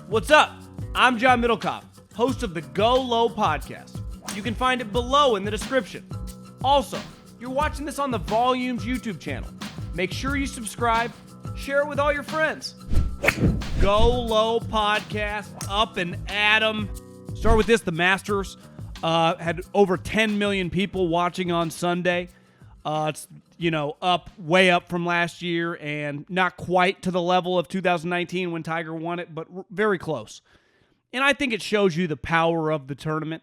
What's up? I'm John Middlecoff, host of the GoLow Podcast. You can find it below in the description. Also, you're watching this on the Volumes YouTube channel. Make sure you subscribe, share it with all your friends. GoLow Podcast, up and at 'em. Start with this, the Masters had over 10 million people watching on Sunday. It's, way up from last year and not quite to the level of 2019 when Tiger won it, but very close. And I think it shows you the power of the tournament.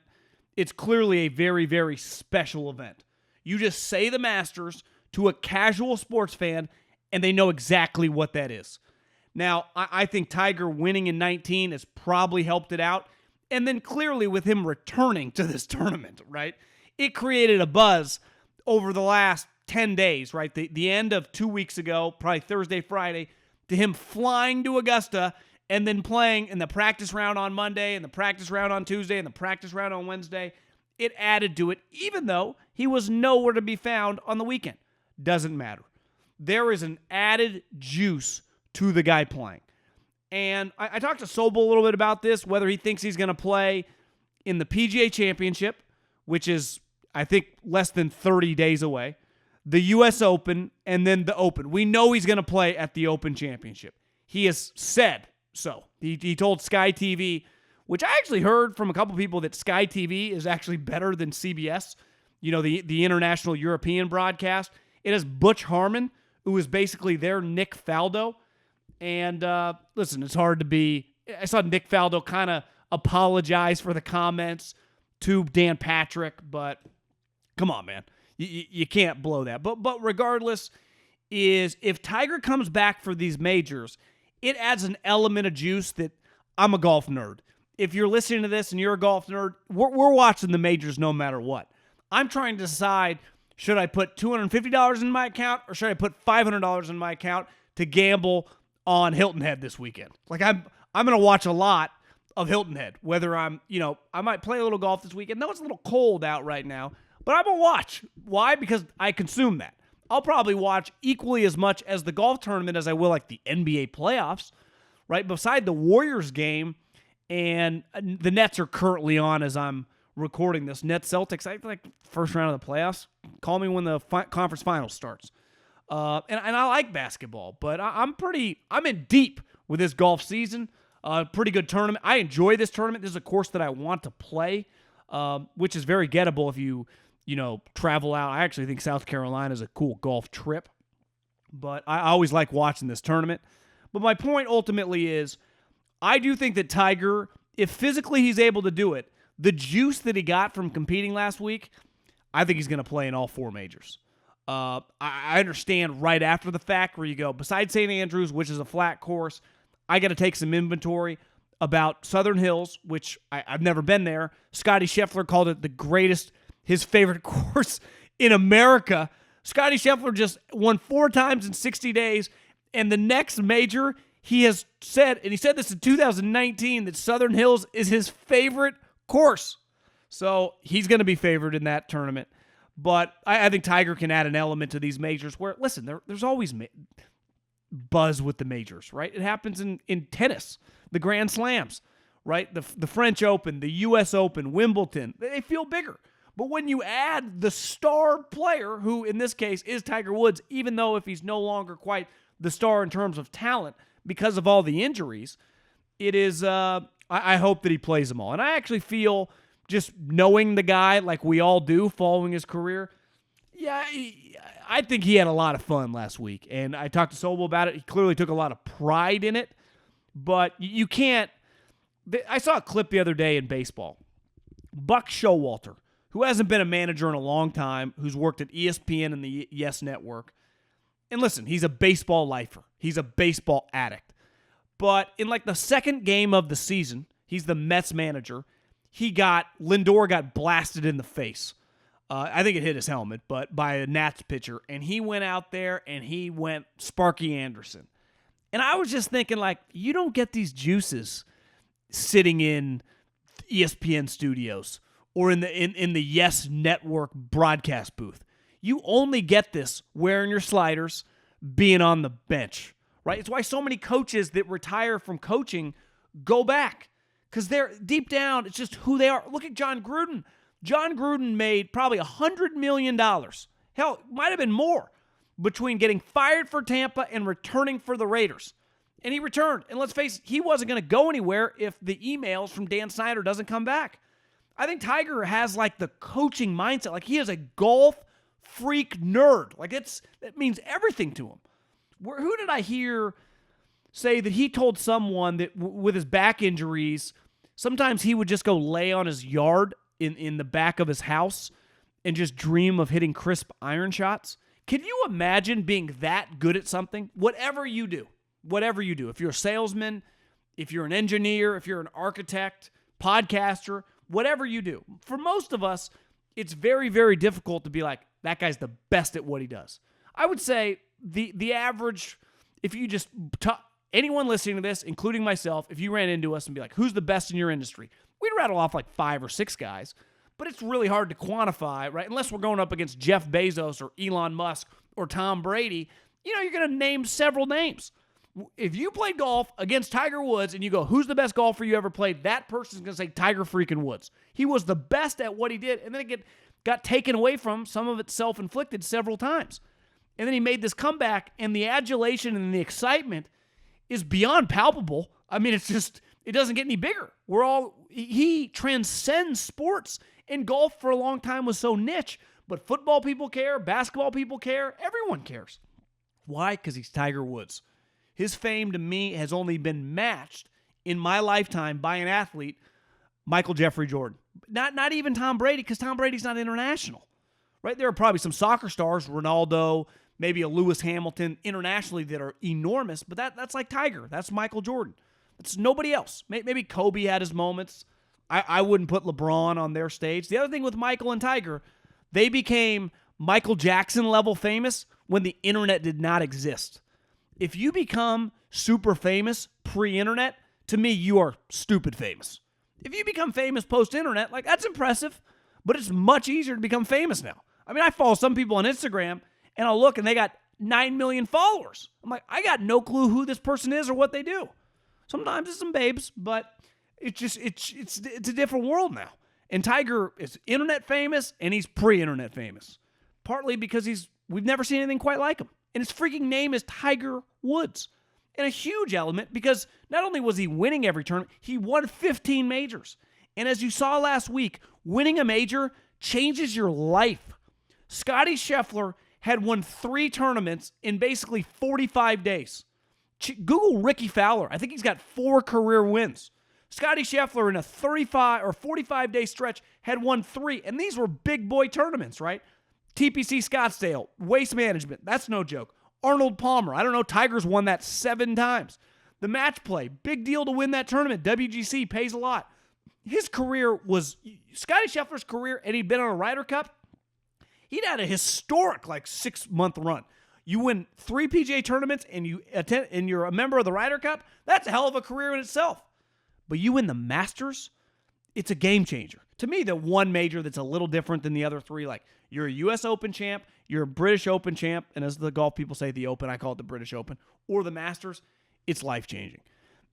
It's clearly a very, very special event. You just say the Masters to a casual sports fan, and they know exactly what that is. Now, I think Tiger winning in 19 has probably helped it out. And then clearly with him returning to this tournament, right? It created a buzz over the last 10 days, right? The end of 2 weeks ago, probably Thursday, Friday, to him flying to Augusta and then playing in the practice round on Monday and the practice round on Tuesday and the practice round on Wednesday. It added to it, even though he was nowhere to be found on the weekend. Doesn't matter. There is an added juice to the guy playing. And I talked to Sobel a little bit about this, whether he thinks he's going to play in the PGA Championship, which is, I think, less than 30 days away, the U.S. Open, and then the Open. We know he's going to play at the Open Championship. He has said so. He told Sky TV, which I actually heard from a couple people that Sky TV is actually better than CBS, the international European broadcast. It has Butch Harmon, who is basically their Nick Faldo. And listen, it's hard to be. I saw Nick Faldo kind of apologize for the comments to Dan Patrick, but come on, man. You can't blow that. But regardless, is if Tiger comes back for these majors, it adds an element of juice that I'm a golf nerd. If you're listening to this and you're a golf nerd, we're watching the majors no matter what. I'm trying to decide, should I put $250 in my account or should I put $500 in my account to gamble on Hilton Head this weekend? Like I'm going to watch a lot of Hilton Head, whether I might play a little golf this weekend. No, it's a little cold out right now, but I'm going to watch. Why? Because I consume that. I'll probably watch equally as much as the golf tournament as I will like the NBA playoffs, right? Beside the Warriors game, and the Nets are currently on as I'm recording this. Nets Celtics, I feel like first round of the playoffs. Call me when the conference finals starts. And I like basketball, but I'm in deep with this golf season. Pretty good tournament. I enjoy this tournament. This is a course that I want to play, which is very gettable if you travel out. I actually think South Carolina is a cool golf trip, but I always like watching this tournament. But my point ultimately is I do think that Tiger, if physically he's able to do it, the juice that he got from competing last week, I think he's going to play in all four majors. I understand right after the fact where you go, besides St. Andrews, which is a flat course, I got to take some inventory about Southern Hills, which I've never been there. Scottie Scheffler called it his favorite course in America. Scottie Scheffler just won 4 times in 60 days, and the next major, he has said, and he said this in 2019, that Southern Hills is his favorite course. So he's going to be favored in that tournament. But I think Tiger can add an element to these majors where, listen, there's always buzz with the majors, right? It happens in tennis, the Grand Slams, right? The French Open, the U.S. Open, Wimbledon, they feel bigger. But when you add the star player, who in this case is Tiger Woods, even though if he's no longer quite the star in terms of talent because of all the injuries, it is, I hope that he plays them all. And I actually feel, just knowing the guy like we all do following his career, yeah, I think he had a lot of fun last week. And I talked to Sobel about it. He clearly took a lot of pride in it. But you can't. I saw a clip the other day in baseball. Buck Showalter, who hasn't been a manager in a long time, who's worked at ESPN and the Yes Network. And listen, he's a baseball lifer. He's a baseball addict. But in like the second game of the season, he's the Mets manager. Lindor got blasted in the face. I think it hit his helmet, but by a Nats pitcher. And he went out there and he went Sparky Anderson. And I was just thinking, like, you don't get these juices sitting in ESPN studios or in the Yes Network broadcast booth. You only get this wearing your sliders, being on the bench, right? It's why so many coaches that retire from coaching go back. Because they're deep down, it's just who they are. Look at John Gruden. John Gruden made probably $100 million. Hell, might have been more between getting fired for Tampa and returning for the Raiders. And he returned. And let's face it, he wasn't going to go anywhere if the emails from Dan Snyder doesn't come back. I think Tiger has like the coaching mindset. Like he is a golf freak nerd. Like that means everything to him. Who did I hear say that he told someone that with his back injuries, sometimes he would just go lay on his yard in the back of his house and just dream of hitting crisp iron shots? Can you imagine being that good at something? Whatever you do. If you're a salesman, if you're an engineer, if you're an architect, podcaster, whatever you do. For most of us, it's very, very difficult to be like, that guy's the best at what he does. I would say the average, if you just anyone listening to this, including myself, if you ran into us and be like, who's the best in your industry? We'd rattle off like 5 or 6 guys, but it's really hard to quantify, right? Unless we're going up against Jeff Bezos or Elon Musk or Tom Brady, you're going to name several names. If you played golf against Tiger Woods and you go, who's the best golfer you ever played? That person's going to say Tiger freaking Woods. He was the best at what he did, and then it got taken away from him, some of it self-inflicted several times. And then he made this comeback, and the adulation and the excitement is beyond palpable. I mean, it doesn't get any bigger. He transcends sports, and golf for a long time was so niche, but football people care, basketball people care, everyone cares. Why? Because he's Tiger Woods. His fame to me has only been matched in my lifetime by an athlete, Michael Jeffrey Jordan. Not even Tom Brady, because Tom Brady's not international, right? There are probably some soccer stars, Ronaldo, maybe a Lewis Hamilton internationally that are enormous, but that's like Tiger. That's Michael Jordan. It's nobody else. Maybe Kobe had his moments. I wouldn't put LeBron on their stage. The other thing with Michael and Tiger, they became Michael Jackson level famous when the internet did not exist. If you become super famous pre-internet, to me, you are stupid famous. If you become famous post-internet, like that's impressive, but it's much easier to become famous now. I mean, I follow some people on Instagram, and I'll look, and they got 9 million followers. I'm like, I got no clue who this person is or what they do. Sometimes it's some babes, but it's a different world now. And Tiger is internet famous, and he's pre-internet famous, partly because we've never seen anything quite like him. And his freaking name is Tiger Woods. And a huge element because not only was he winning every tournament, he won 15 majors. And as you saw last week, winning a major changes your life. Scottie Scheffler had won 3 tournaments in basically 45 days. Google Ricky Fowler. I think he's got 4 career wins. Scottie Scheffler in a 35 or 45-day stretch had won 3. And these were big boy tournaments, right? TPC Scottsdale, Waste Management, that's no joke. Arnold Palmer, I don't know, Tiger's won that 7 times. The match play, big deal to win that tournament. WGC pays a lot. His career was, Scottie Scheffler's career, and he'd been on a Ryder Cup, he'd had a historic 6-month run. You win 3 PGA tournaments and you're a member of the Ryder Cup, that's a hell of a career in itself. But you win the Masters, it's a game changer. To me, the one major that's a little different than the other 3, like you're a U.S. Open champ, you're a British Open champ, and as the golf people say, the Open, I call it the British Open, or the Masters, it's life-changing.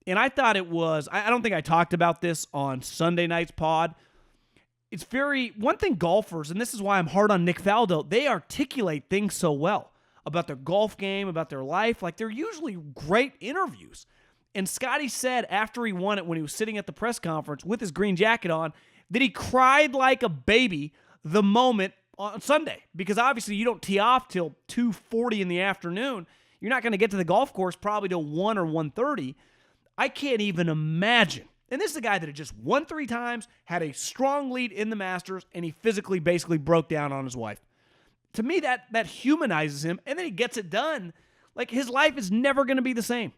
And I thought it was, I don't think I talked about this on Sunday night's pod. It's one thing golfers, and this is why I'm hard on Nick Faldo, they articulate things so well about their golf game, about their life. Like, they're usually great interviews. And Scottie said after he won it, when he was sitting at the press conference with his green jacket on, that he cried like a baby the moment on Sunday. Because obviously you don't tee off till 2:40 in the afternoon. You're not going to get to the golf course probably till 1 or 1:30. I can't even imagine. And this is a guy that had just won 3 times, had a strong lead in the Masters, and he physically basically broke down on his wife. To me, that humanizes him, and then he gets it done. Like, his life is never going to be the same.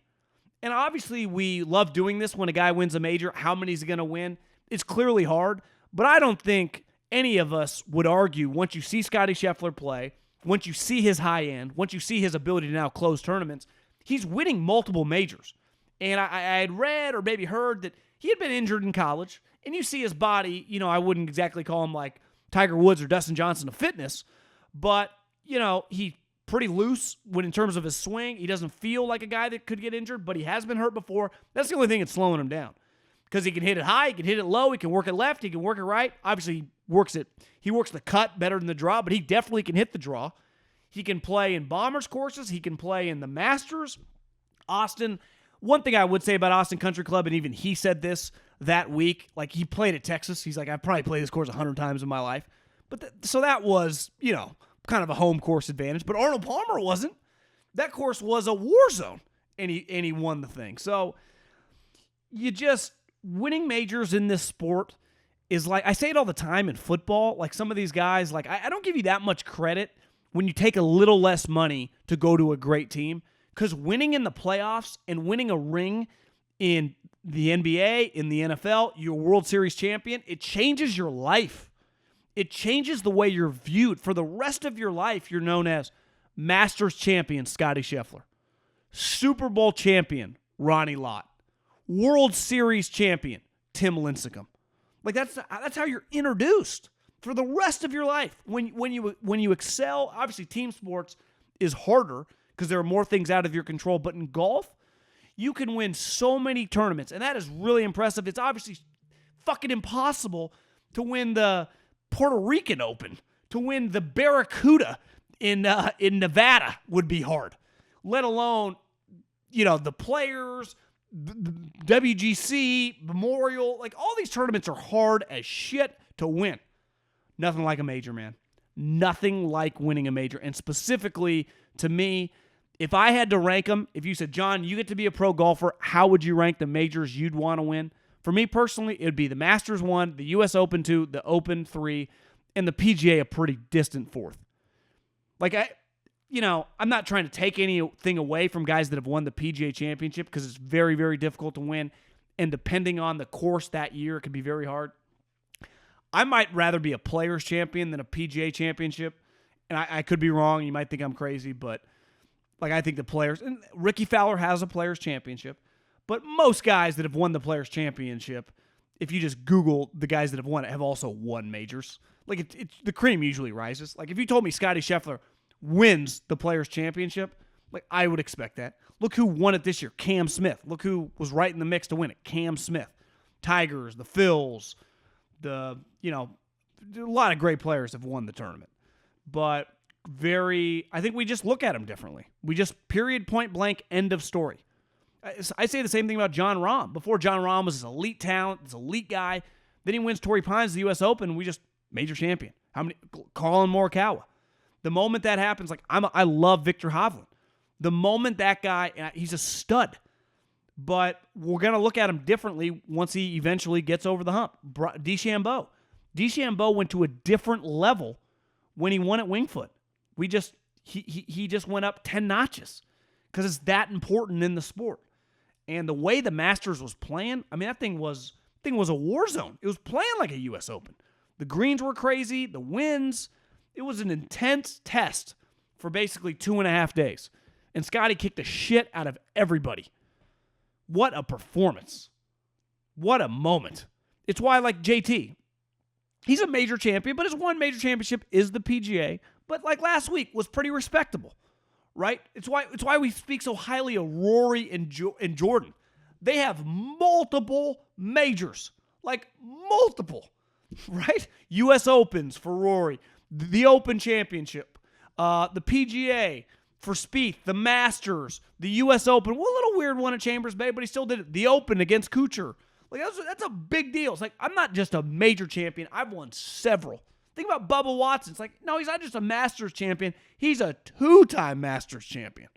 And obviously, we love doing this when a guy wins a major. How many is he going to win? It's clearly hard, but I don't think any of us would argue once you see Scottie Scheffler play, once you see his high end, once you see his ability to now close tournaments, he's winning multiple majors. And I had read or maybe heard that he had been injured in college, and you see his body, I wouldn't exactly call him like Tiger Woods or Dustin Johnson of fitness, but, he pretty loose when in terms of his swing. He doesn't feel like a guy that could get injured, but he has been hurt before. That's the only thing that's slowing him down. Because he can hit it high, he can hit it low, he can work it left, he can work it right. Obviously, he works the cut better than the draw, but he definitely can hit the draw. He can play in Bombers courses. He can play in the Masters. Austin, one thing I would say about Austin Country Club, and even he said this that week, like he played at Texas. He's like, I've probably played this course 100 times in my life. So that was, kind of a home course advantage. But Arnold Palmer wasn't. That course was a war zone, and he won the thing. So winning majors in this sport is like, I say it all the time in football, like some of these guys, like I don't give you that much credit when you take a little less money to go to a great team, because winning in the playoffs and winning a ring in the NBA, in the NFL, you're World Series champion, it changes your life. It changes the way you're viewed. For the rest of your life, you're known as Masters champion Scottie Scheffler, Super Bowl champion Ronnie Lott, World Series champion Tim Lincecum. Like that's how you're introduced for the rest of your life. When you excel, obviously team sports is harder because there are more things out of your control. But in golf, you can win so many tournaments, and that is really impressive. It's obviously fucking impossible to win the Puerto Rican Open. To win the Barracuda in Nevada would be hard. Let alone, the Players, the WGC, Memorial, like all these tournaments are hard as shit to win. Nothing like a major, man. Nothing like winning a major. And specifically, to me, if I had to rank them, if you said, John, you get to be a pro golfer, how would you rank the majors you'd want to win? For me personally, it would be the Masters 1, the U.S. Open 2, the Open 3, and the PGA a pretty distant 4th. Like, I'm not trying to take anything away from guys that have won the PGA Championship because it's very, very difficult to win. And depending on the course that year, it can be very hard. I might rather be a Players Champion than a PGA Championship. And I could be wrong. You might think I'm crazy, but I think the Players, and Ricky Fowler has a Players Championship, but most guys that have won the Players Championship, if you just Google the guys that have won it, have also won majors. Like the cream usually rises. Like if you told me Scottie Scheffler wins the Players Championship, like I would expect that. Look who won it this year, Cam Smith. Look who was right in the mix to win it, Cam Smith. Tigers, the Phils, a lot of great players have won the tournament. But I think we just look at them differently. We just period, point blank, end of story. I say the same thing about John Rahm. Before John Rahm was this elite talent, this elite guy. Then he wins Torrey Pines, the U.S. Open, and we just major champion. How many? Colin Morikawa. The moment that happens, I love Victor Hovland. The moment that guy, he's a stud. But we're going to look at him differently once he eventually gets over the hump. DeChambeau. DeChambeau went to a different level when he won at Wingfoot. He just went up 10 notches because it's that important in the sport. And the way the Masters was playing, that thing was a war zone. It was playing like a U.S. Open. The greens were crazy, the winds. It was an intense test for basically 2.5 days. And Scottie kicked the shit out of everybody. What a performance. What a moment. It's why, like JT, he's a major champion, but his one major championship is the PGA. But like last week was pretty respectable, right? It's why we speak so highly of Rory and Jordan. They have multiple majors, like multiple, right? U.S. Opens for Rory, the Open Championship, the PGA for Spieth, the Masters, the U.S. Open. Well, a little weird one at Chambers Bay, but he still did it. The Open against Kuchar. Like that's a big deal. It's like, I'm not just a major champion. I've won several. Think about Bubba Watson. It's like, no, he's not just a Masters champion. He's a 2-time Masters champion.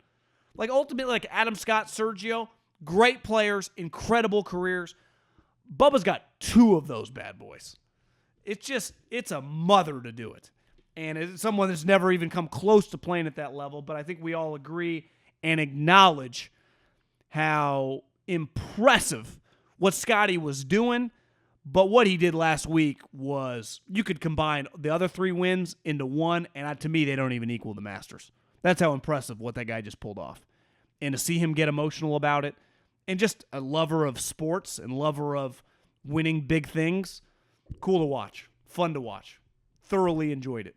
Like ultimately, like Adam Scott, Sergio, great players, incredible careers. Bubba's got 2 of those bad boys. It's a mother to do it. And it's someone that's never even come close to playing at that level. But I think we all agree and acknowledge how impressive what Scottie was doing. But what he did last week was, you could combine the other 3 wins into one, and to me, they don't even equal the Masters. That's how impressive what that guy just pulled off. And to see him get emotional about it, and just a lover of sports and lover of winning big things, cool to watch, fun to watch. Thoroughly enjoyed it.